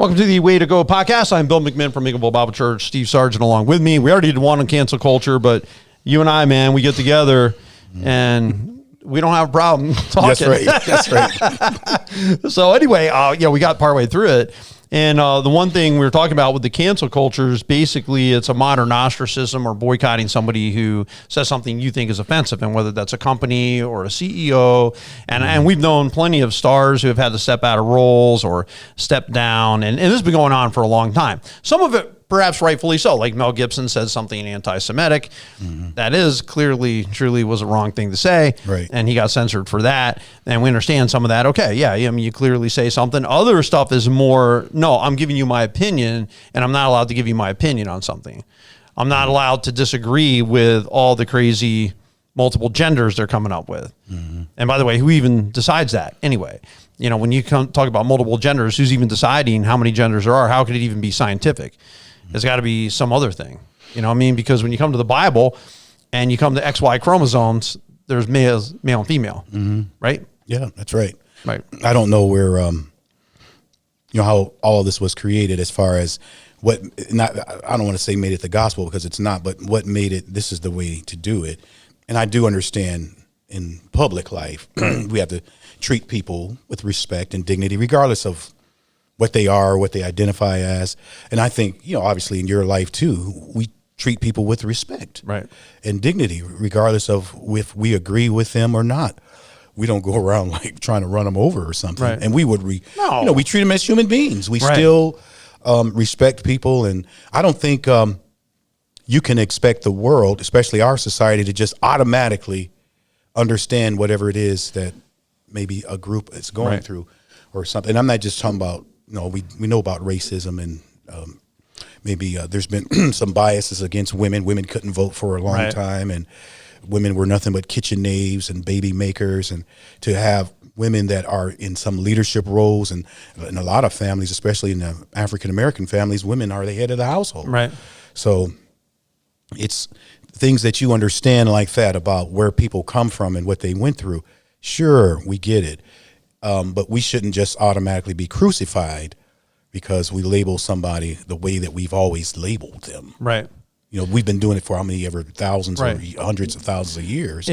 Welcome to the Way to Go podcast. I'm Bill McMinn from Eagleville Bible Church. Steve Sargent along with me. We already did one on cancel culture, but you and I, man, we get together and we don't have a problem talking. That's right. So anyway, we got partway through it. And the one thing we were talking about with the cancel culture is basically it's a modern ostracism or boycotting somebody who says something you think is offensive, and whether that's a company or a CEO. And we've known plenty of stars who have had to step out of roles or step down. And this has been going on for a long time. Some of it perhaps rightfully so, like Mel Gibson said something anti-Semitic. That is clearly, truly was a wrong thing to say. Right. And he got censored for that. And we understand some of that. Okay, yeah, I mean, you clearly say something. Other stuff is more, no, I'm giving you my opinion, and I'm not allowed to give you my opinion on something. I'm not allowed to disagree with all the crazy multiple genders they're coming up with. And by the way, who even decides that anyway? You know, when you talk about multiple genders, who's even deciding how many genders there are? How could it even be scientific? There's got to be some other thing, you know what I mean? Because when you come to the Bible and you come to XY chromosomes, there's male and female, right? Yeah, that's right. Right. I don't know where, how all of this was created as far as I don't want to say made it the gospel because it's not, but what made it, this is the way to do it. And I do understand in public life, we have to treat people with respect and dignity, regardless of what they are, what they identify as. And I think, obviously in your life too, we treat people with respect and dignity, regardless of if we agree with them or not. We don't go around like trying to run them over or something. Right. And we would, we treat them as human beings. We still respect people. And I don't think you can expect the world, especially our society, to just automatically understand whatever it is that maybe a group is going through or something. And I'm not just talking about, we know about racism and maybe there's been some biases against women. Women couldn't vote for a long time, and women were nothing but kitchen knaves and baby makers. And to have women that are in some leadership roles, and in a lot of families, especially in the African-American families, women are the head of the household. Right. So it's things that you understand like that about where people come from and what they went through. Sure, we get it. But we shouldn't just automatically be crucified because we label somebody the way that we've always labeled them. Right. We've been doing it for how many ever thousands or hundreds of thousands of years.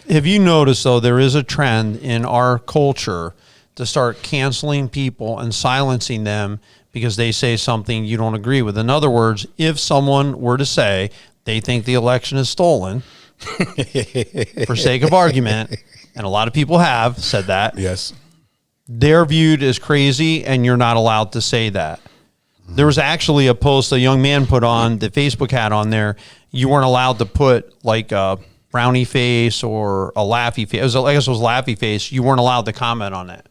Have you noticed, though, there is a trend in our culture to start canceling people and silencing them because they say something you don't agree with? In other words, if someone were to say they think the election is stolen, for sake of argument, and a lot of people have said that. Yes. They're viewed as crazy, and you're not allowed to say that. There was actually a post a young man put on that Facebook had on there. You weren't allowed to put like a frowny face or a laughy face. I guess it was laughy face. You weren't allowed to comment on it.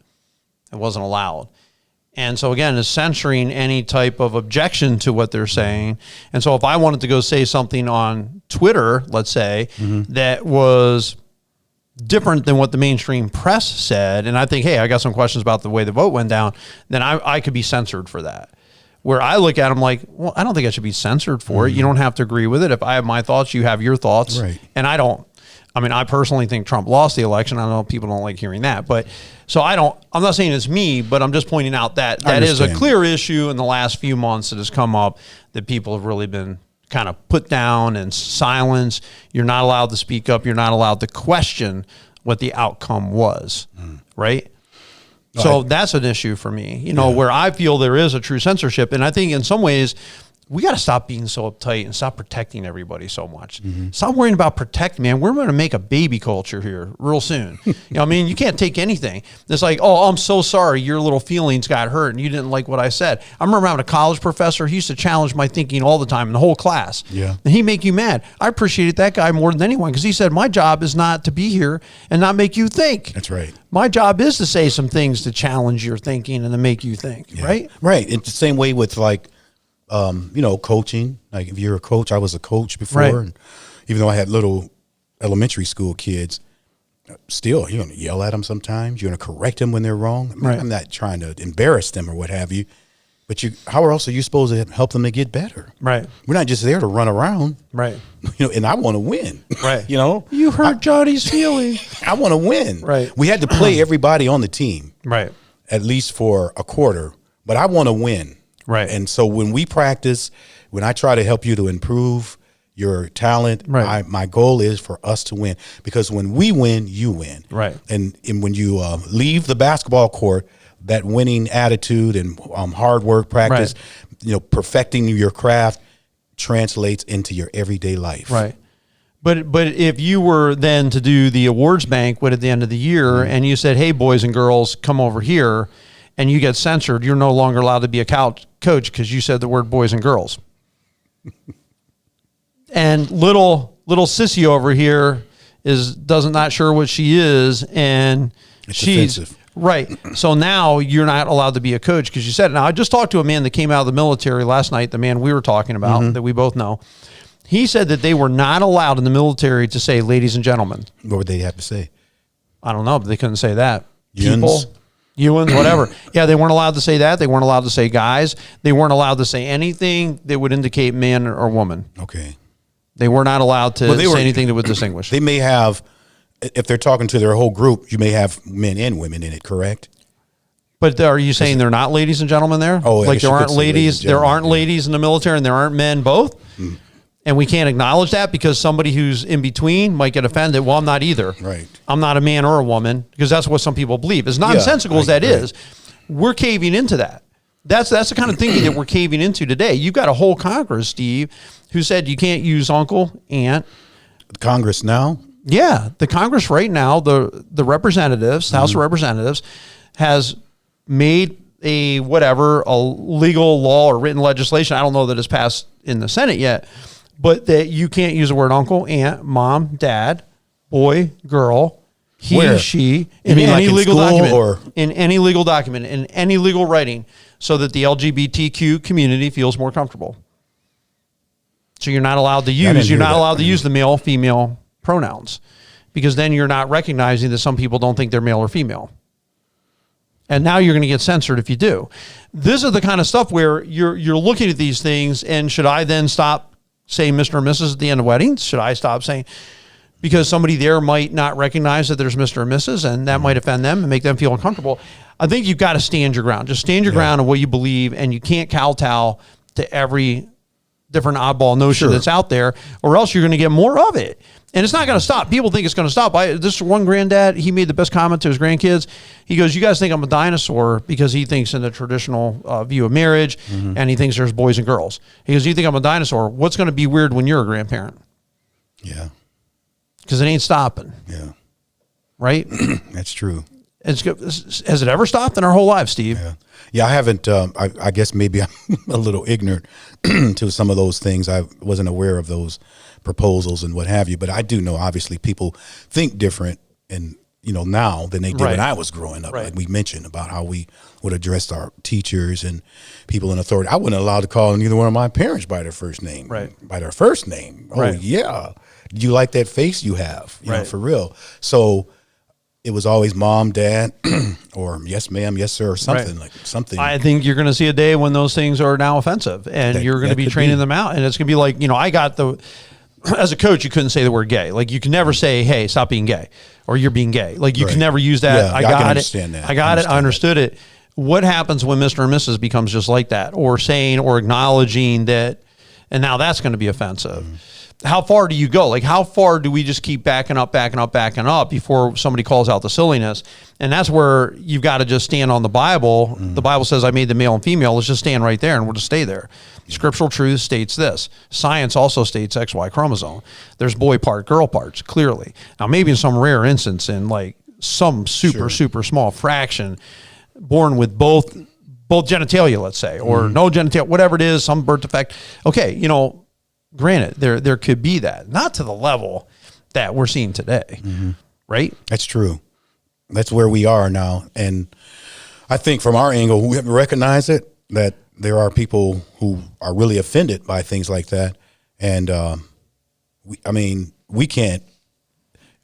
It wasn't allowed. And so again, it's censoring any type of objection to what they're saying. And so if I wanted to go say something on Twitter, let's say, that was different than what the mainstream press said, and I think, hey, I got some questions about the way the vote went down, then I could be censored for that. Where I look at them like, well, I don't think I should be censored for it. You don't have to agree with it. If I have my thoughts, you have your thoughts. Right. And I personally think Trump lost the election. I know people don't like hearing that, but so I'm not saying it's me, but I'm just pointing out that is a clear issue in the last few months that has come up that people have really been kind of put down and silenced. You're not allowed to speak up. You're not allowed to question what the outcome was, right? So that's an issue for me, where I feel there is a true censorship. And I think in some ways, we got to stop being so uptight and stop protecting everybody so much. Stop worrying about protecting, man. We're going to make a baby culture here real soon. You can't take anything. It's like, oh, I'm so sorry. Your little feelings got hurt and you didn't like what I said. I remember having a college professor. He used to challenge my thinking all the time in the whole class. Yeah. And he'd make you mad. I appreciated that guy more than anyone because he said, my job is not to be here and not make you think. That's right. My job is to say some things to challenge your thinking and to make you think, right? Right. It's the same way with coaching. Like if you're a coach, I was a coach before. Right. And even though I had little elementary school kids, still, you're going to yell at them sometimes. You're going to correct them when they're wrong. I'm not trying to embarrass them or what have you. But how else are you supposed to help them to get better? Right. We're not just there to run around. Right. And I want to win. Right. You hurt Johnny's feelings. I want to win. Right. We had to play everybody on the team. Right. At least for a quarter. But I want to win. Right. And so when we practice, when I try to help you to improve your talent, right. my goal is for us to win, because when we win, you win. Right. And when you leave the basketball court, that winning attitude and hard work practice, right. Perfecting your craft translates into your everyday life. Right. But if you were then to do the awards banquet at the end of the year and you said, hey, boys and girls, come over here, and you get censored, you're no longer allowed to be a coach because you said the word boys and girls. And little sissy over here does not sure what she is, and it's she's offensive. Right. So now you're not allowed to be a coach because you said it. Now, I just talked to a man that came out of the military last night, the man we were talking about that we both know. He said that they were not allowed in the military to say, ladies and gentlemen. What would they have to say? I don't know, but they couldn't say that. Yuns? Ewans, whatever. Yeah, they weren't allowed to say that. They weren't allowed to say guys. They weren't allowed to say anything that would indicate man or woman. Okay. They were not allowed to say anything that would distinguish. They may have, if they're talking to their whole group, you may have men and women in it, correct? But are you saying they're not ladies and gentlemen there? Oh, like there aren't ladies. There aren't ladies in the military, and there aren't men both. And we can't acknowledge that because somebody who's in between might get offended. Well, I'm not either. Right. I'm not a man or a woman, because that's what some people believe. As nonsensical as that is, we're caving into that. That's the kind of thinking that we're caving into today. You've got a whole Congress, Steve, who said you can't use uncle, aunt. Congress now? Yeah, the Congress right now, the representatives, House of Representatives, has made a legal law or written legislation. I don't know that it's passed in the Senate yet, but that you can't use the word uncle, aunt, mom, dad, boy, girl, he, she, in any legal document, or in any legal document, in any legal writing, so that the LGBTQ community feels more comfortable. So you're not allowed to use the male, female pronouns, because then you're not recognizing that some people don't think they're male or female. And now you're going to get censored if you do. This is the kind of stuff where you're looking at these things, and should I then stop saying Mr. and Mrs. at the end of weddings? Should I stop saying, because somebody there might not recognize that there's Mr. and Mrs., and that might offend them and make them feel uncomfortable? I think you've got to stand your ground. Just stand your ground on what you believe, and you can't kowtow to every different oddball notion that's out there, or else you're going to get more of it. And it's not going to stop. People think it's going to stop. This one granddad, he made the best comment to his grandkids. He goes, you guys think I'm a dinosaur, because he thinks in the traditional view of marriage, and he thinks there's boys and girls. He goes, you think I'm a dinosaur? What's going to be weird when you're a grandparent? Yeah. Because it ain't stopping. Yeah. Right? That's true. Has it ever stopped in our whole lives, Steve? Yeah, I haven't. I guess maybe I'm a little ignorant to some of those things. I wasn't aware of those proposals and what have you. But I do know, obviously, people think different, and now than they did when I was growing up. Like we mentioned about how we would address our teachers and people in authority. I wasn't allowed to call neither one of my parents by their first name. By their first name. Oh yeah, do you like that face you have? You know, for real. So it was always mom, dad, or yes, ma'am, yes, sir, or something like something. I think you're going to see a day when those things are now offensive, and you're going to be training them out, and it's going to be like, as a coach, you couldn't say the word gay. Like you can never say, hey, stop being gay, or you're being gay. Like you can never use that. Yeah, I can understand that. I got it. I understood it. What happens when Mr. and Mrs. becomes just like that, or saying or acknowledging that, and now that's going to be offensive. How far do you go? Like, how far do we just keep backing up before somebody calls out the silliness? And that's where you've got to just stand on the Bible. The Bible says I made the male and female. Let's just stand right there, and we'll just stay there. Scriptural truth states this. Science also states XY chromosome. There's boy part, girl parts, clearly. Now, maybe in some rare instance, in like some super small fraction, born with both genitalia, let's say, or no genitalia, whatever it is, some birth defect. Okay, granted, there could be that, not to the level that we're seeing today, right? That's true. That's where we are now. And I think from our angle, we have to recognize it, that there are people who are really offended by things like that. And we can't,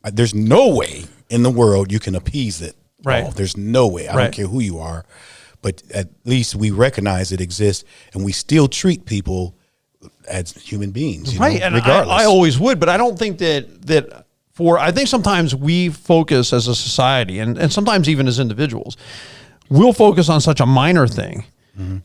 there's no way in the world you can appease it. Right. There's no way. I don't care who you are, but at least we recognize it exists, and we still treat people as human beings, and regardless. I always would, but I don't think I think sometimes we focus as a society, and sometimes even as individuals, we'll focus on such a minor thing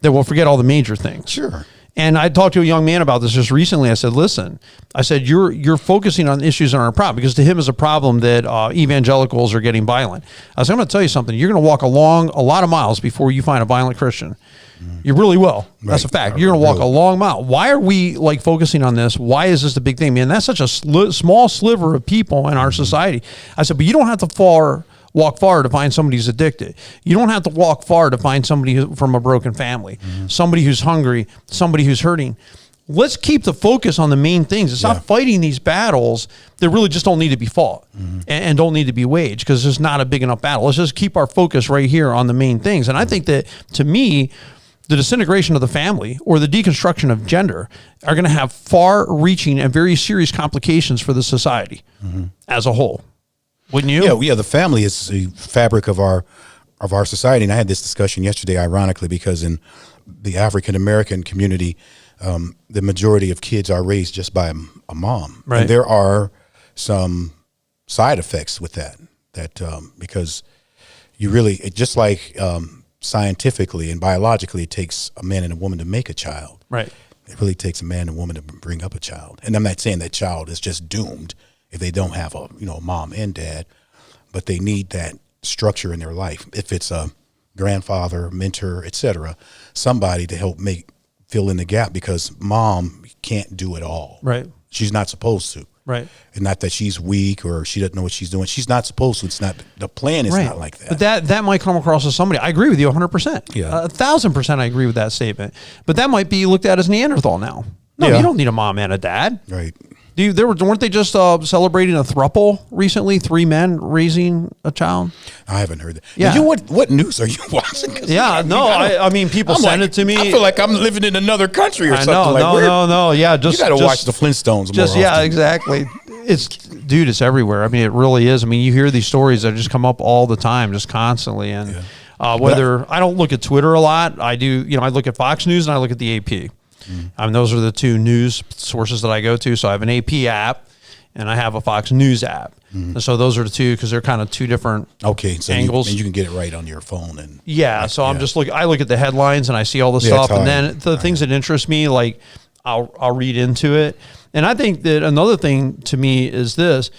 that we'll forget all the major things. Sure. And I talked to a young man about this just recently. I said, listen, I said, you're focusing on issues that aren't a problem, because to him it's a problem that evangelicals are getting violent. I said, I'm going to tell you something. You're going to walk along a lot of miles before you find a violent Christian. You really will. That's a fact. You're going to walk a long mile. Why are we like focusing on this? Why is this the big thing, man? That's such a small sliver of people in our society. I said, but you don't have to walk far to find somebody who's addicted. You don't have to walk far to find somebody from a broken family, somebody who's hungry, somebody who's hurting. Let's keep the focus on the main things. It's not fighting these battles that really just don't need to be fought and don't need to be waged, because it's not a big enough battle. Let's just keep our focus right here on the main things. And I think that, to me, the disintegration of the family or the deconstruction of gender are going to have far-reaching and very serious complications for the society as a whole. Wouldn't you? Yeah. The family is the fabric of our society. And I had this discussion yesterday, ironically, because in the African American community, the majority of kids are raised just by a mom. Right. And there are some side effects with that. Because you really, just like scientifically and biologically, it takes a man and a woman to make a child. Right. It really takes a man and a woman to bring up a child. And I'm not saying that child is just doomed if they don't have a mom and dad, but they need that structure in their life. If it's a grandfather, mentor, etc., somebody to help fill in the gap, because mom can't do it all. Right. She's not supposed to. Right. And not that she's weak or she doesn't know what she's doing. She's not supposed to. It's not, the plan is not like that. But that might come across as somebody. I agree with you 100%. Yeah. 1,000% I agree with that statement. But that might be looked at as Neanderthal now. No, you don't need a mom and a dad. Right. Weren't they just celebrating a throuple recently? 3 men raising a child? I haven't heard that. Yeah. What news are you watching? I mean, people send it to me. I feel like I'm living in another country or something. No. Yeah, you got to watch the Flintstones more often. Yeah, exactly. It's everywhere. I mean, it really is. I mean, you hear these stories that just come up all the time, just constantly. And whether I don't look at Twitter a lot, I do. I look at Fox News and I look at the AP. I mean, those are the 2 news sources that I go to. So I have an AP app and I have a Fox News app. And so those are the 2, because they're kind of 2 different angles. You can get it right on your phone. And I'm just I look at the headlines and I see all the stuff, and then the things that interest me, like I'll read into it. And I think that another thing to me is this.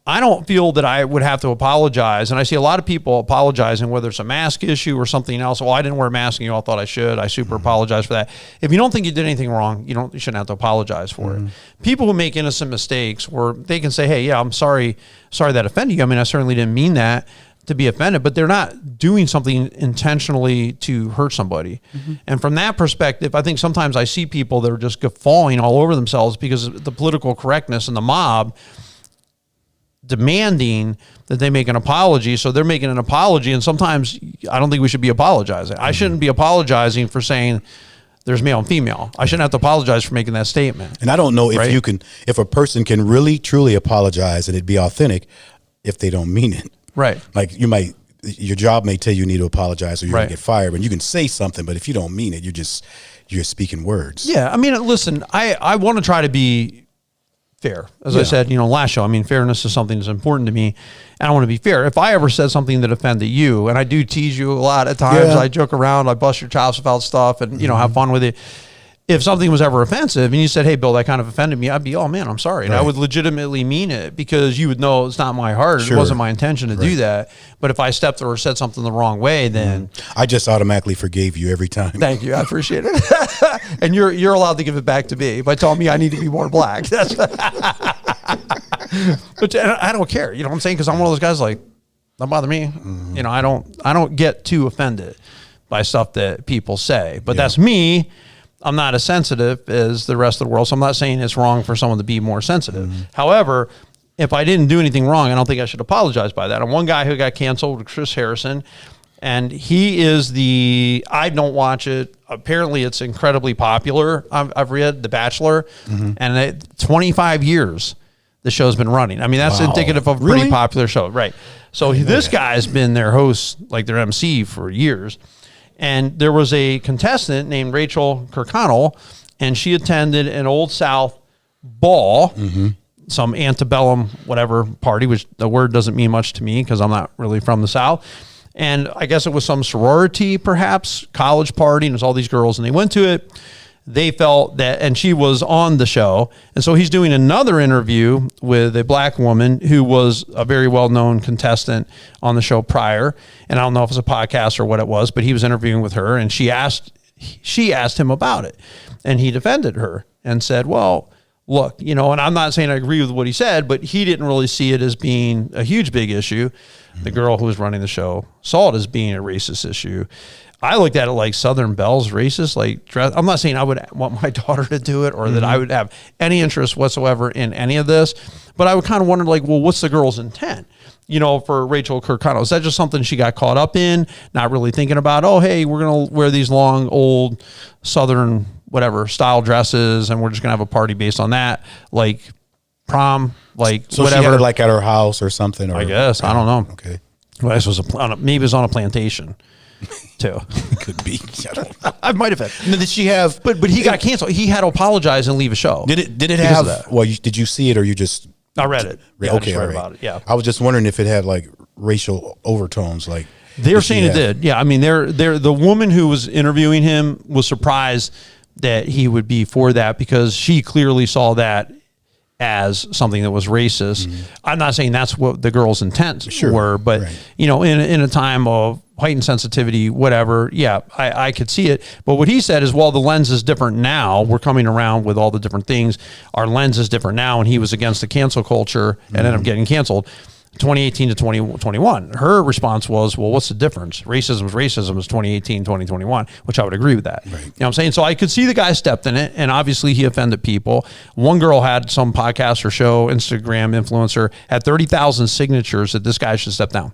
I don't feel that I would have to apologize. And I see a lot of people apologizing, whether it's a mask issue or something else. Well, I didn't wear a mask and you all thought I should. I super apologize for that. If you don't think you did anything wrong, you shouldn't have to apologize for it. People who make innocent mistakes, or they can say, hey, yeah, I'm sorry that offended you. I mean, I certainly didn't mean that to be offended, but they're not doing something intentionally to hurt somebody. And from that perspective, I think sometimes I see people that are just guffawing all over themselves because of the political correctness and the mob demanding that they make an apology. So they're making an apology, and sometimes I don't think we should be apologizing. I shouldn't be apologizing for saying there's male and female. I shouldn't have to apologize for making that statement. And I don't know if if a person can really truly apologize and it be authentic if they don't mean it. Right. Like your job may tell you need to apologize or you're going to get fired, but you can say something, but if you don't mean it, you're speaking words. Yeah. I mean, listen, I want to try to be fair. As I said, last show, I mean, fairness is something that's important to me, and I want to be fair. If I ever said something that offended you, and I do tease you a lot at times, I joke around, I bust your chops about stuff and, have fun with it. If something was ever offensive and you said, hey, Bill, that kind of offended me, I'd be, oh man, I'm sorry. And I would legitimately mean it, because you would know it's not my heart. Sure. It wasn't my intention to do that. But if I stepped or said something the wrong way, then I just automatically forgave you every time. Thank you. I appreciate it. And you're allowed to give it back to me by telling me I need to be more black. But I don't care. You know what I'm saying? Because I'm one of those guys, like, don't bother me. I don't get too offended by stuff that people say. But that's me. I'm not as sensitive as the rest of the world, so I'm not saying it's wrong for someone to be more sensitive. However, if I didn't do anything wrong, I don't think I should apologize by that. I'm one guy who got canceled, Chris Harrison, and he is I don't watch it. Apparently, it's incredibly popular. I've read The Bachelor, and 25 years the show's been running. I mean, that's indicative of a pretty popular show. Right. So this guy's been their host, like their MC, for years. And there was a contestant named Rachel Kirkconnell, and she attended an Old South ball, some antebellum whatever party, which the word doesn't mean much to me because I'm not really from the South. And I guess it was some sorority, perhaps, college party, and there's all these girls, and they went to it. They felt that, and she was on the show. And so he's doing another interview with a black woman who was a very well-known contestant on the show prior. And I don't know if it's a podcast or what it was, but he was interviewing with her, and she asked him about it. And he defended her and said, well, look, and I'm not saying I agree with what he said, but he didn't really see it as being a huge, big issue. The girl who was running the show saw it as being a racist issue. I looked at it like Southern Belle's racist. I'm not saying I would want my daughter to do it or that I would have any interest whatsoever in any of this, but I would kind of wonder, well, what's the girl's intent? For Rachel Kirkconnell, is that just something she got caught up in, not really thinking about, oh, hey, we're going to wear these long, old Southern, whatever, style dresses, and we're just going to have a party based on that, like prom, so whatever. She had it like at her house or something? Or, I guess. I don't know. Okay. Well, this was maybe it was on a plantation. Too. Could be. I don't know. I might have had. And then did she have? But he got canceled. He had to apologize and leave a show. Did it have? Well, did you see it or you just? I read it. Yeah, okay, I read about it. Yeah. I was just wondering if it had like racial overtones, like they're saying it did. Yeah, I mean, the woman who was interviewing him was surprised that he would be for that because she clearly saw that as something that was racist. I'm not saying that's what the girl's intents were, but in a time of heightened sensitivity, whatever, yeah, I could see it. But what he said is, well, the lens is different now. We're coming around with all the different things. Our lens is different now, and he was against the cancel culture and ended up getting canceled. 2018 to 2021. Her response was, well, what's the difference? Racism is 2018, 2021, which I would agree with that. Right. You know what I'm saying? So I could see the guy stepped in it, and obviously he offended people. One girl had some podcast or show, Instagram influencer, had 30,000 signatures that this guy should step down.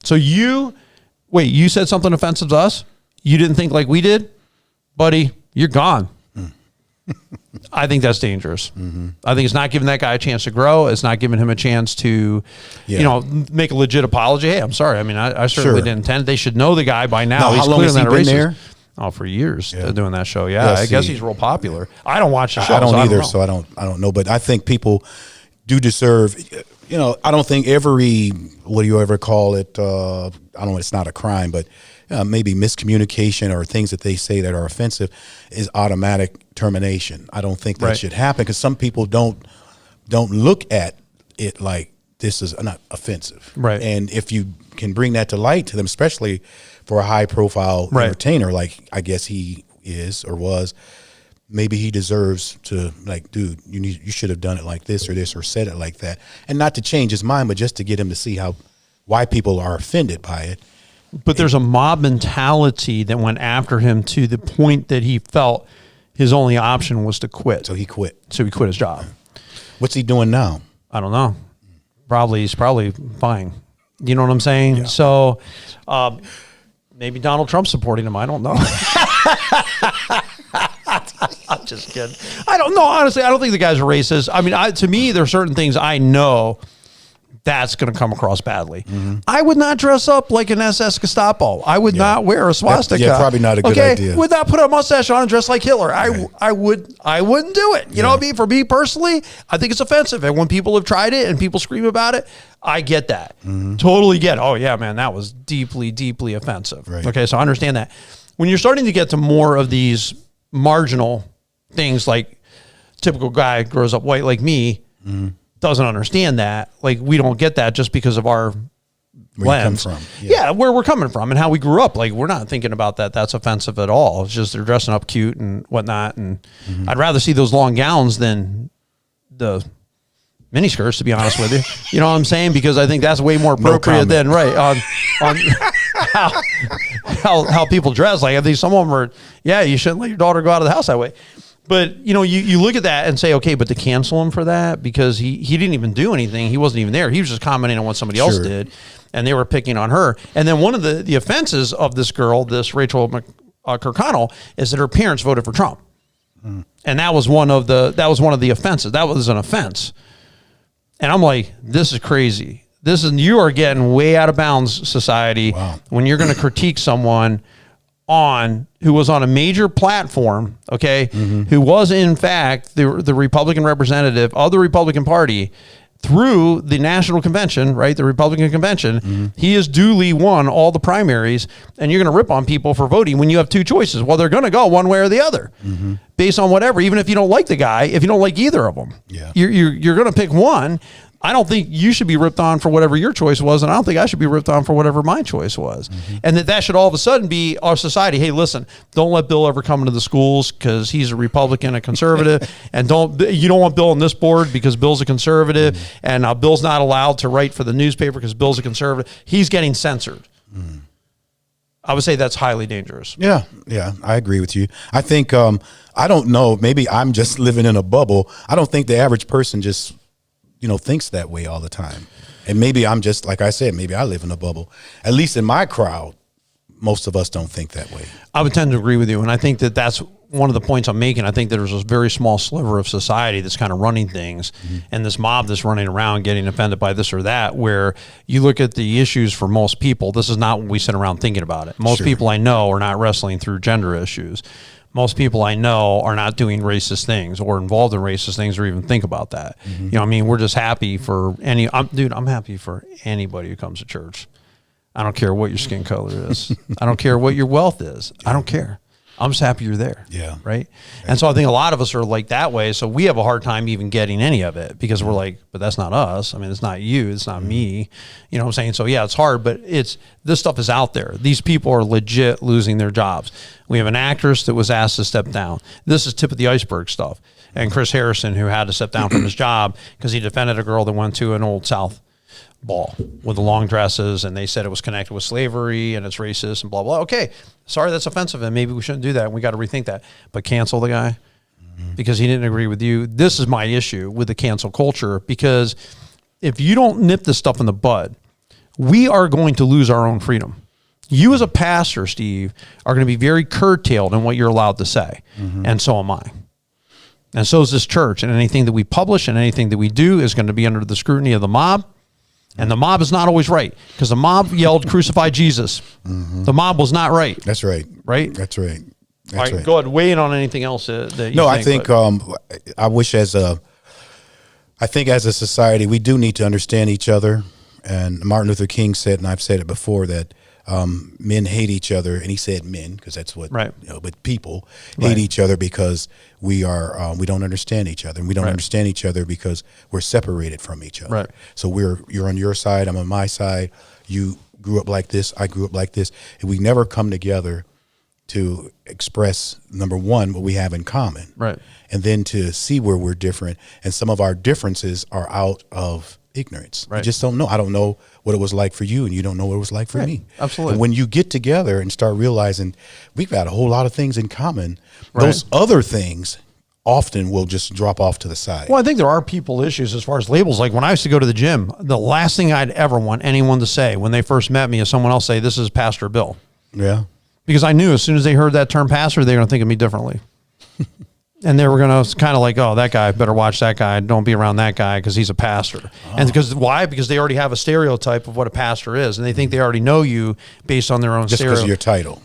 So you said something offensive to us? You didn't think like we did? Buddy, you're gone. I think that's dangerous. I think it's not giving that guy a chance to grow. It's not giving him a chance to, make a legit apology. Hey, I'm sorry. I mean, I certainly didn't intend. They should know the guy by now. How long has he been there? Oh, for years doing that show. Yeah, I guess he's real popular. I don't watch the show. I don't either, so I don't know. But I think people do deserve. I don't think every what do you ever call it? I don't know. It's not a crime, but maybe miscommunication or things that they say that are offensive is automatic termination. I don't think that should happen because some people don't look at it like this is not offensive. Right. And if you can bring that to light to them, especially for a high profile entertainer like I guess he is or was, maybe he deserves to, like, dude, you should have done it like this or said it like that. And not to change his mind, but just to get him to see why people are offended by it. But there's a mob mentality that went after him to the point that he felt his only option was to quit. So he quit. So he quit his job. What's he doing now? I don't know. He's probably fine. You know what I'm saying? Yeah. So maybe Donald Trump's supporting him. I don't know. I'm just kidding. I don't know. Honestly, I don't think the guy's racist. I mean, to me, there are certain things I know that's going to come across badly. I would not dress up like an SS Gestapo. I would not wear a swastika. Yeah, probably not a good idea. Would not put a mustache on and dress like Hitler. I wouldn't do it. You know what I mean? For me personally, I think it's offensive. And when people have tried it and people scream about it, I get that. Totally get it. Oh yeah, man, that was deeply, deeply offensive. Right. Okay, so I understand that. When you're starting to get to more of these marginal things, like typical guy grows up white like me, doesn't understand that. Like, we don't get that just because of our lens. Where you come from. Yeah, where we're coming from and how we grew up. Like, we're not thinking about that. That's offensive at all. It's just they're dressing up cute and whatnot. And I'd rather see those long gowns than the miniskirts, to be honest with you. You know what I'm saying? Because I think that's way more appropriate than on how people dress. Like, I think some of them are, you shouldn't let your daughter go out of the house that way. But, you look at that and say, okay, but to cancel him for that, because he didn't even do anything. He wasn't even there. He was just commenting on what somebody else did, and they were picking on her. And then one of the offenses of this girl, this Rachel Kirkconnell, is that her parents voted for Trump. And that was one of the offenses. That was an offense. And I'm like, this is crazy. You are getting way out of bounds, society, when you're going to critique someone who was on a major platform, okay, who was in fact the Republican representative of the Republican Party, through the national convention, right, the Republican convention, he has duly won all the primaries, and you're going to rip on people for voting when you have two choices. Well, they're going to go one way or the other based on whatever, even if you don't like the guy, if you don't like either of them. You're going to pick one. I don't think you should be ripped on for whatever your choice was, and I don't think I should be ripped on for whatever my choice was. And that should all of a sudden be our society. Hey, listen, don't let Bill ever come into the schools because he's a Republican, a conservative, and you don't want Bill on this board because Bill's a conservative, and Bill's not allowed to write for the newspaper because Bill's a conservative. He's getting censored. I would say that's highly dangerous. Yeah, I agree with you. I think, I don't know, maybe I'm just living in a bubble. I don't think the average person just thinks that way all the time. And maybe I'm just, like I said, maybe I live in a bubble. At least in my crowd, most of us don't think that way. I would tend to agree with you. And I think that that's one of the points I'm making. I think that there's a very small sliver of society that's kind of running things, and this mob that's running around getting offended by this or that, where you look at the issues for most people, this is not what we sit around thinking about it. Most people I know are not wrestling through gender issues. Most people I know are not doing racist things or involved in racist things or even think about that. We're just happy for I'm happy for anybody who comes to church. I don't care what your skin color is. I don't care what your wealth is. I don't care. I'm just happy you're there. Yeah. Right. And so I think a lot of us are like that way. So we have a hard time even getting any of it because we're like, but that's not us. I mean, it's not you. It's not me. You know what I'm saying? So yeah, it's hard, but this stuff is out there. These people are legit losing their jobs. We have an actress that was asked to step down. This is tip of the iceberg stuff. And Chris Harrison, who had to step down from his job because he defended a girl that went to an Old South ball with the long dresses, and they said it was connected with slavery and it's racist and blah, blah. Okay, sorry, that's offensive, and maybe we shouldn't do that, and we got to rethink that. But cancel the guy because he didn't agree with you. This is my issue with the cancel culture, because if you don't nip this stuff in the bud, we are going to lose our own freedom. You as a pastor, Steve, are going to be very curtailed in what you're allowed to say, and so am I. And so is this church, and anything that we publish and anything that we do is going to be under the scrutiny of the mob. And the mob is not always right, because the mob yelled, "Crucify Jesus." The mob was not right. That's right. Right? That's right. That's All right, right. go ahead. Weigh in on anything else that you No, think. I wish as a society, we do need to understand each other. And Martin Luther King said, and I've said it before, that men hate each other, and he said men because that's what, but people hate each other because we don't understand each other, and we don't understand each other because we're separated from each other. So you're on your side, I'm on my side. You grew up like this, I grew up like this, and we never come together to express, number one, what we have in common, and then to see where we're different, and some of our differences are out of ignorance. You just don't know. I don't know what it was like for you, and you don't know what it was like for me. Absolutely. And when you get together and start realizing we've got a whole lot of things in common, those other things often will just drop off to the side. Well, I think there are people issues as far as labels. Like when I used to go to the gym, the last thing I'd ever want anyone to say when they first met me is someone else say, "This is Pastor Bill." Yeah. Because I knew as soon as they heard that term pastor, they were going to think of me differently. And they were going to kind of like, "Oh, that guy, better watch that guy. Don't be around that guy because he's a pastor." And because why? Because they already have a stereotype of what a pastor is. And they think they already know you based on their own just because of your title.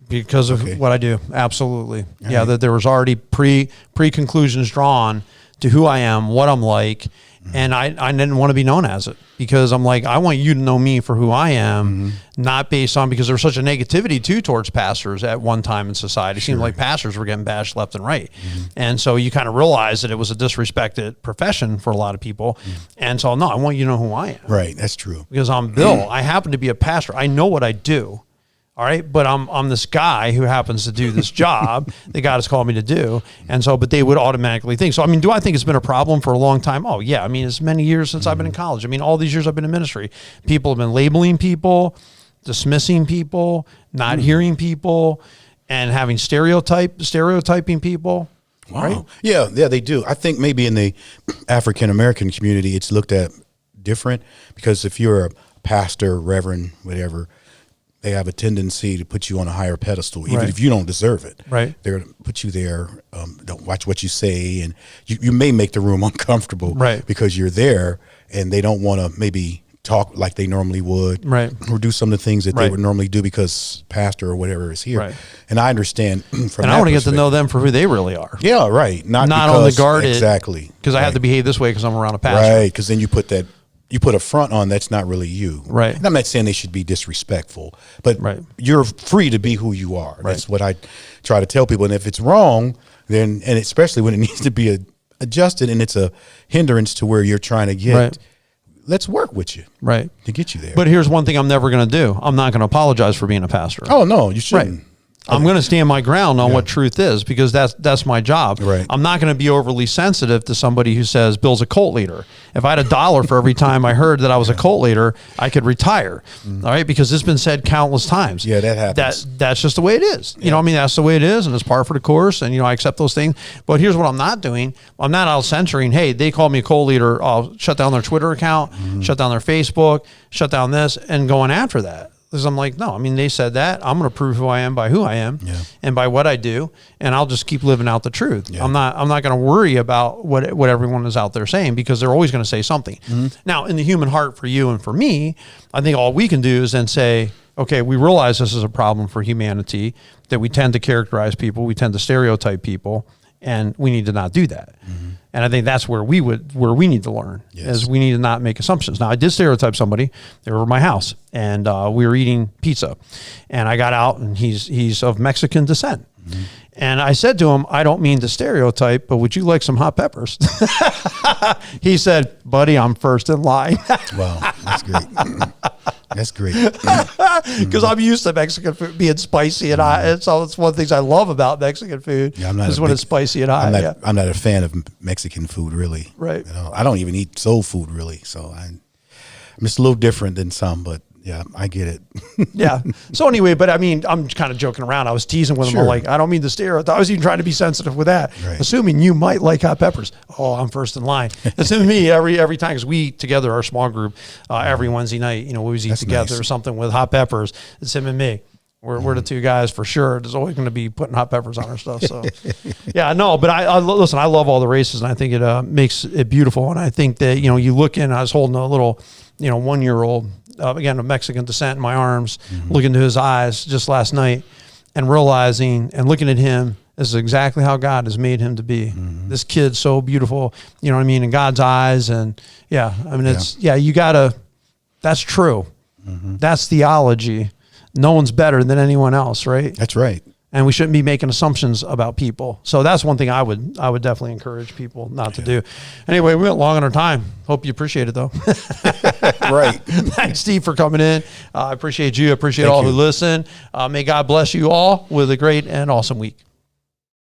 Because of what I do. Absolutely. Yeah, that there was already pre-conclusions drawn to who I am, what I'm like. And I didn't want to be known as it, because I'm like, I want you to know me for who I am, not based on, because there's such a negativity too towards pastors at one time in society. It seemed like pastors were getting bashed left and right. And so you kind of realize that it was a disrespected profession for a lot of people. And so, no, I want you to know who I am. Right. That's true. Because I'm Bill. I happen to be a pastor. I know what I do. All right. But I'm this guy who happens to do this job that God has called me to do. And so, but they would automatically think. So, I mean, do I think it's been a problem for a long time? Oh, yeah. I mean, it's many years since I've been in college. I mean, all these years I've been in ministry. People have been labeling people, dismissing people, not hearing people, and having stereotyping people. Wow. Right? Yeah, they do. I think maybe in the African-American community, it's looked at different, because if you're a pastor, reverend, whatever, they have a tendency to put you on a higher pedestal, even if you don't deserve it. Right. They're going to put you there. Don't watch what you say, and you may make the room uncomfortable, because you're there, and they don't want to maybe talk like they normally would, right, or do some of the things that they would normally do because pastor or whatever is here. Right. And I understand from and I want to get to know them for who they really are. Yeah, right. Not on the guard. Exactly. Because I have to behave this way because I'm around a pastor. Right, because then you put a front on that's not really you. Right. And I'm not saying they should be disrespectful, but you're free to be who you are. That's what I try to tell people. And if it's wrong, then, and especially when it needs to be adjusted and it's a hindrance to where you're trying to get, let's work with you. Right. To get you there. But here's one thing I'm never going to do. I'm not going to apologize for being a pastor. Oh, no, you shouldn't. Right. I'm going to stand my ground on what truth is because that's my job. Right. I'm not going to be overly sensitive to somebody who says Bill's a cult leader. If I had $1 for every time I heard that I was a cult leader, I could retire. All right, because it's been said countless times. Yeah, that happens. That's just the way it is. You know what I mean? That's the way it is, and it's par for the course, and I accept those things. But here's what I'm not doing. I'm not out censoring, hey, they called me a cult leader, I'll shut down their Twitter account, shut down their Facebook, shut down this, and going after that. Because I'm like, no, I mean, they said that. I'm going to prove who I am by who I am and by what I do, and I'll just keep living out the truth. Yeah. I'm not going to worry about what everyone is out there saying because they're always going to say something. Now, in the human heart for you and for me, I think all we can do is then say, okay, we realize this is a problem for humanity, that we tend to characterize people, we tend to stereotype people, and we need to not do that. And I think that's where we need to learn is we need to not make assumptions. Now, I did stereotype somebody. They were at my house, and we were eating pizza, and I got out, and he's of Mexican descent. And I said to him, I don't mean to stereotype, but would you like some hot peppers? He said, buddy, I'm first in line. Wow, that's great. That's great. Because I'm used to Mexican food being spicy and hot. And so it's one of the things I love about Mexican food is when it's spicy and hot. I'm not a fan of Mexican food, really. Right. I don't even eat soul food, really. So I'm just a little different than some, but yeah, I get it. Yeah. So anyway, but I mean, I'm kind of joking around. I was teasing with him. I'm like, I don't mean to stereotype. I was even trying to be sensitive with that. Right. Assuming you might like hot peppers. Oh, I'm first in line. It's to me every time because we eat together, our small group, every Wednesday night, we always eat together or something with hot peppers. It's him and me. We're the two guys for sure. There's always going to be putting hot peppers on our stuff. So, yeah, no, but I listen. I love all the races, and I think it makes it beautiful. And I think that you look in. I was holding a little, 1-year-old, again of Mexican descent in my arms, looking into his eyes just last night, and realizing and looking at him. This is exactly how God has made him to be. This kid's so beautiful, you know what I mean, in God's eyes, and you gotta. That's true. That's theology. No one's better than anyone else, right? That's right. And we shouldn't be making assumptions about people. So that's one thing I would definitely encourage people not to do. Anyway, we went long on our time. Hope you appreciate it, though. Right. Thanks, Steve, for coming in. I appreciate you. I appreciate all who listen. May God bless you all with a great and awesome week.